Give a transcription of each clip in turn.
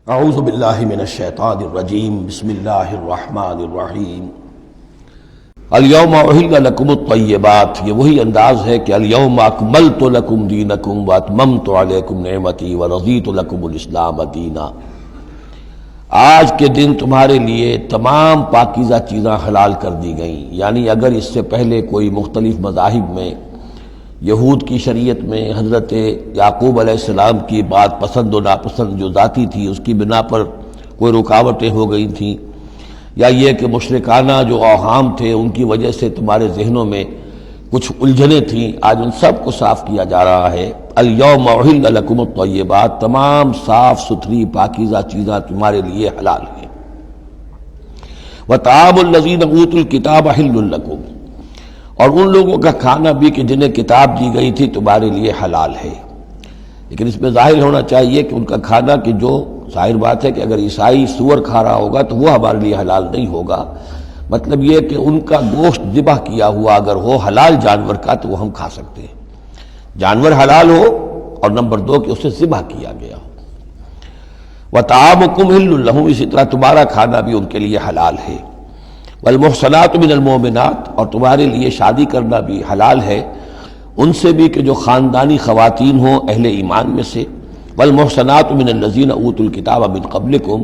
اعوذ باللہ من الشیطان الرجیم بسم اللہ الرحمن الرحیم الیوم احل لکم الطیبات۔ یہ وہی انداز ہے کہ الیوم اکملت لکم دینکم واتممت علیکم نعمتی ورضیت لکم الاسلام دینا۔ آج کے دن تمہارے لیے تمام پاکیزہ چیزاں حلال کر دی گئیں، یعنی اگر اس سے پہلے کوئی مختلف مذاہب میں، یہود کی شریعت میں حضرت یعقوب علیہ السلام کی بات پسند و ناپسند جو ذاتی تھی اس کی بنا پر کوئی رکاوٹیں ہو گئی تھیں، یا یہ کہ مشرکانہ جو اوہام تھے ان کی وجہ سے تمہارے ذہنوں میں کچھ الجھنیں تھیں، آج ان سب کو صاف کیا جا رہا ہے۔ الیوم احل لکم الطیبات، تمام صاف ستھری پاکیزہ چیزاں تمہارے لیے حلال ہیں۔ وطعام الذین اوتوا الکتاب حل لکم، اور ان لوگوں کا کھانا بھی کہ جنہیں کتاب دی گئی تھی تمہارے لیے حلال ہے۔ لیکن اس میں ظاہر ہونا چاہیے کہ ان کا کھانا کہ جو ظاہر بات ہے کہ اگر عیسائی سور کھا رہا ہوگا تو وہ ہمارے لیے حلال نہیں ہوگا، مطلب یہ کہ ان کا گوشت ذبح کیا ہوا اگر ہو حلال جانور کا تو وہ ہم کھا سکتے ہیں، جانور حلال ہو، اور نمبر دو کہ اسے ذبح کیا گیا ہو۔ وطعامکم حل لہم، اسی طرح تمہارا کھانا بھی ان کے لیے حلال ہے۔ والمحصنات من المؤمنات، اور تمہارے لیے شادی کرنا بھی حلال ہے ان سے بھی کہ جو خاندانی خواتین ہوں اہل ایمان میں سے۔ والمحصنات من الذین اوتوا الکتاب من قبلکم،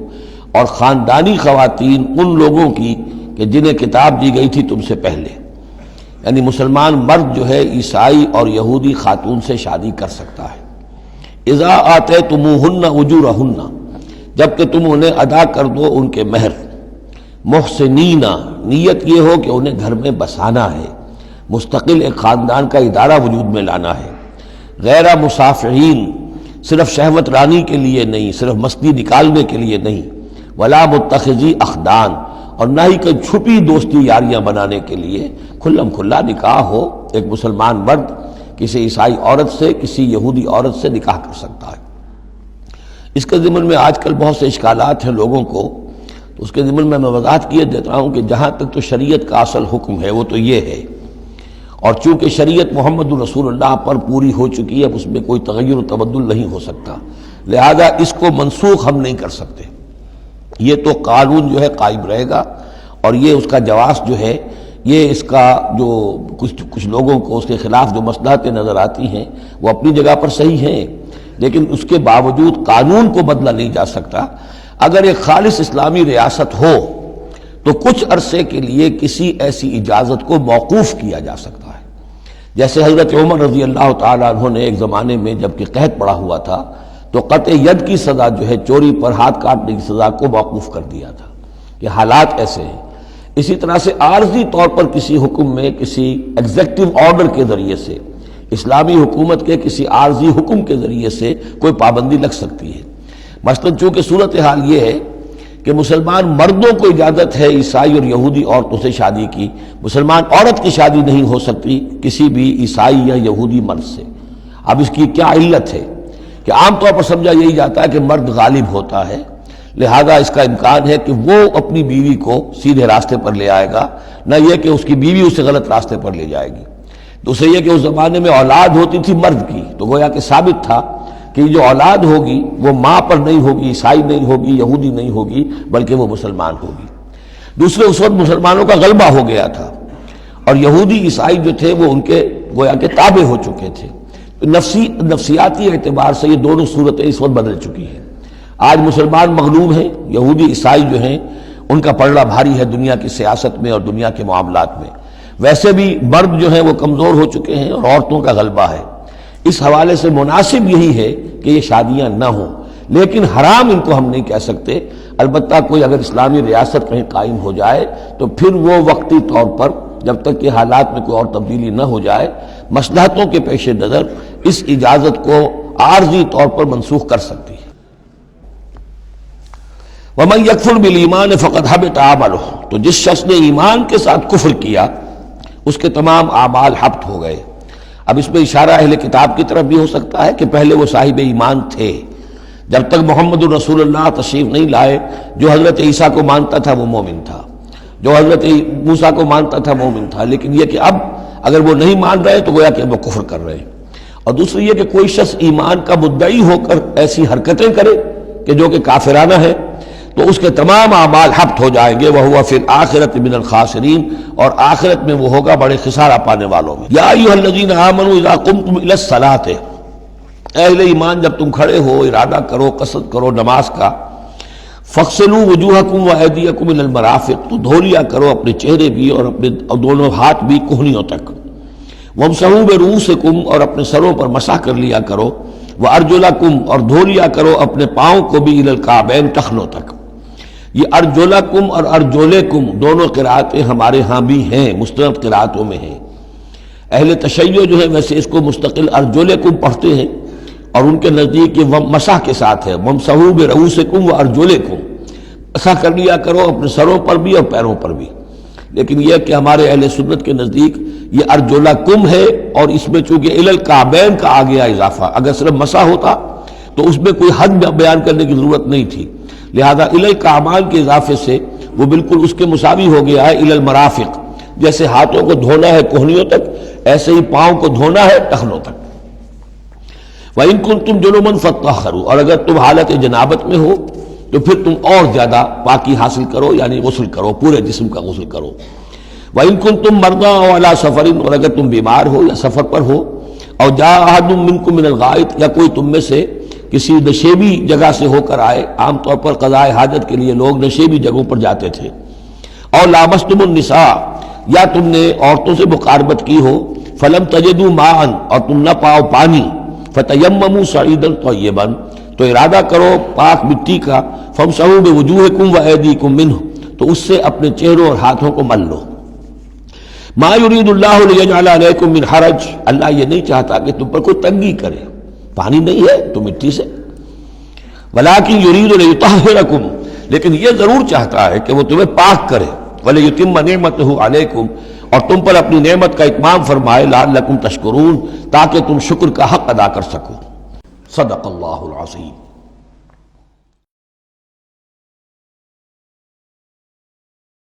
اور خاندانی خواتین ان لوگوں کی کہ جنہیں کتاب دی گئی تھی تم سے پہلے، یعنی مسلمان مرد جو ہے عیسائی اور یہودی خاتون سے شادی کر سکتا ہے۔ اذا آتیتموہن اجورہن، جب کہ تم انہیں ادا کر دو ان کے مہر۔ محسنین، نیت یہ ہو کہ انہیں گھر میں بسانا ہے، مستقل ایک خاندان کا ادارہ وجود میں لانا ہے۔ غیر مسافحین، صرف شہوت رانی کے لیے نہیں، صرف مستی نکالنے کے لیے نہیں۔ ولا متخذی اخدان، اور نہ ہی کوئی چھپی دوستی یاریاں بنانے کے لیے، کھلم کھلا نکاح ہو، ایک مسلمان مرد کسی عیسائی عورت سے، کسی یہودی عورت سے نکاح کر سکتا ہے۔ اس کے ضمن میں آج کل بہت سے اشکالات ہیں لوگوں کو، تو اس کے ضمن میں وضاحت کیے دیتا ہوں کہ جہاں تک تو شریعت کا اصل حکم ہے وہ تو یہ ہے، اور چونکہ شریعت محمد رسول اللہ پر پوری ہو چکی ہے، اب اس میں کوئی تغیر و تبدل نہیں ہو سکتا، لہذا اس کو منسوخ ہم نہیں کر سکتے۔ یہ تو قانون جو ہے قائم رہے گا، اور یہ اس کا جواز جو ہے، یہ اس کا جو کچھ لوگوں کو اس کے خلاف جو مصلحتیں نظر آتی ہیں وہ اپنی جگہ پر صحیح ہیں، لیکن اس کے باوجود قانون کو بدلا نہیں جا سکتا۔ اگر ایک خالص اسلامی ریاست ہو تو کچھ عرصے کے لیے کسی ایسی اجازت کو موقوف کیا جا سکتا ہے، جیسے حضرت عمر رضی اللہ تعالیٰ عنہ نے ایک زمانے میں جب کہ قحط پڑا ہوا تھا تو قطع ید کی سزا جو ہے، چوری پر ہاتھ کاٹنے کی سزا کو موقوف کر دیا تھا کہ حالات ایسے ہیں۔ اسی طرح سے عارضی طور پر کسی حکم میں، کسی ایگزیکٹو آرڈر کے ذریعے سے، اسلامی حکومت کے کسی عارضی حکم کے ذریعے سے کوئی پابندی لگ سکتی ہے۔ مثلاً چونکہ صورتحال یہ ہے کہ مسلمان مردوں کو اجازت ہے عیسائی اور یہودی عورتوں سے شادی کی، مسلمان عورت کی شادی نہیں ہو سکتی کسی بھی عیسائی یا یہودی مرد سے۔ اب اس کی کیا علت ہے کہ عام طور پر سمجھا یہی جاتا ہے کہ مرد غالب ہوتا ہے، لہذا اس کا امکان ہے کہ وہ اپنی بیوی کو سیدھے راستے پر لے آئے گا، نہ یہ کہ اس کی بیوی اسے غلط راستے پر لے جائے گی۔ دوسرے یہ کہ اس زمانے میں اولاد ہوتی تھی مرد کی، تو گویا کہ ثابت تھا کہ جو اولاد ہوگی وہ ماں پر نہیں ہوگی، عیسائی نہیں ہوگی، یہودی نہیں ہوگی، بلکہ وہ مسلمان ہوگی۔ دوسرے اس وقت مسلمانوں کا غلبہ ہو گیا تھا، اور یہودی عیسائی جو تھے وہ ان کے گویا کہ تابع ہو چکے تھے۔ نفسیاتی اعتبار سے یہ دونوں صورتیں اس وقت بدل چکی ہیں۔ آج مسلمان مغلوب ہیں، یہودی عیسائی جو ہیں ان کا پلڑا بھاری ہے دنیا کی سیاست میں اور دنیا کے معاملات میں۔ ویسے بھی مرد جو ہیں وہ کمزور ہو چکے ہیں اور عورتوں کا غلبہ ہے۔ اس حوالے سے مناسب یہی ہے کہ یہ شادیاں نہ ہوں، لیکن حرام ان کو ہم نہیں کہہ سکتے۔ البتہ کوئی اگر اسلامی ریاست کہیں قائم ہو جائے تو پھر وہ وقتی طور پر، جب تک کہ حالات میں کوئی اور تبدیلی نہ ہو جائے، مصلحتوں کے پیش نظر اس اجازت کو عارضی طور پر منسوخ کر سکتی ہے۔ وَمَن يَكْفُرْ بِالْإِيمَانِ فَقَدْ حَبِطَ عَمَلُهُ، تو جس شخص نے ایمان کے ساتھ کفر کیا اس کے تمام اعمال حبط ہو گئے۔ اب اس میں اشارہ اہل کتاب کی طرف بھی ہو سکتا ہے کہ پہلے وہ صاحب ایمان تھے، جب تک محمد الرسول اللہ تشریف نہیں لائے، جو حضرت عیسیٰ کو مانتا تھا وہ مومن تھا، جو حضرت موسیٰ کو مانتا تھا مومن تھا، لیکن یہ کہ اب اگر وہ نہیں مان رہے تو گویا کہ وہ کفر کر رہے ہیں۔ اور دوسری یہ کہ کوئی شخص ایمان کا مدعی ہو کر ایسی حرکتیں کرے کہ جو کہ کافرانہ ہے، تو اس کے تمام اعمال حبط ہو جائیں گے، وَهُوَ فِي الْآخِرَةِ مِنَ الْخَاسِرِينَ، اور آخرت میں وہ ہوگا بڑے خسارہ پانے والوں میں۔ یا ایھا الذین آمنوا اذا قمتم الی الصلاۃ، اہل ایمان جب تم کھڑے ہو، ارادہ کرو، قصد کرو نماز کا، فاغسلوا وجوہکم وایدیکم الی المرافق، تو دھو لیا کرو اپنے چہرے بھی اور اپنے دونوں ہاتھ بھی کہنیوں تک، وامسحوا برؤوسکم، اور اپنے سروں پر مسح کر لیا کرو، وارجلکم، اور دھو لیا کرو اپنے پاؤں کو بھی الی الکعبین، ٹخنوں تک۔ یہ ارجلکم اور ارجلکم دونوں قرأتیں ہمارے ہاں بھی ہیں، مستند قرأتوں میں ہیں۔ اہل تشیع جو ہے ویسے اس کو مستقل ارجلکم پڑھتے ہیں، اور ان کے نزدیک یہ مسح کے ساتھ ہے، وامسحوا برؤوسکم وارجلکم، مسح کر لیا کرو اپنے سروں پر بھی اور پیروں پر بھی۔ لیکن یہ کہ ہمارے اہل سنت کے نزدیک یہ ارجلکم ہے، اور اس میں چونکہ الی الکعبین کا آ گیا اضافہ، اگر صرف مسح ہوتا تو اس میں کوئی حد بیان کرنے کی ضرورت نہیں تھی، لہذا الی الکعبین کے اضافے سے وہ بالکل اس کے مساوی ہو گیا ہے الی المرافق، جیسے ہاتھوں کو دھونا ہے کہنیوں تک، ایسے ہی پاؤں کو دھونا ہے ٹخنوں تک۔ وَإِن كُنتُمْ جُنُبًا فَاطَّهَّرُوا، اور اگر تم حالت جنابت میں ہو تو پھر تم اور زیادہ پاکی حاصل کرو، یعنی غسل کرو، پورے جسم کا غسل کرو۔ وَإِن كُنتُمْ مَرْضَىٰ أَوْ عَلَىٰ سَفَرٍ، اور اگر تم بیمار ہو یا سفر پر ہو، اور جاء أَحَدٌ مِّنكُم مِّنَ الْغَائِطِ، یا کوئی تم میں سے کسی نشیبی جگہ سے ہو کر آئے، عام طور پر قضاء حاجت کے لیے لوگ نشیبی جگہوں پر جاتے تھے، اور لامستم النساء، یا تم نے عورتوں سے مقاربت کی ہو، فلم تجدوا ماء، اور تم نہ پاؤ پانی، فتیمموا صعیدا طیبا، تو ارادہ کرو پاک مٹی کا، فامسحوا بوجوہکم وایدیکم منہ، تو اس سے اپنے چہروں اور ہاتھوں کو مل لو۔ ما یرید اللہ لیجعل علیکم من حرج، اللہ یہ نہیں چاہتا کہ تم پر کوئی تنگی کرے، پانی نہیں ہے تو مٹی سے، ولکن یرید لیطہرکم، لیکن یہ ضرور چاہتا ہے کہ وہ تمہیں پاک کرے، ولیتم نعمتہ علیکم، اور تم پر اپنی نعمت کا اتمام فرمائے، لعلکم تشکرون، تاکہ تم شکر کا حق ادا کر سکو۔ صدق اللہ العظیم۔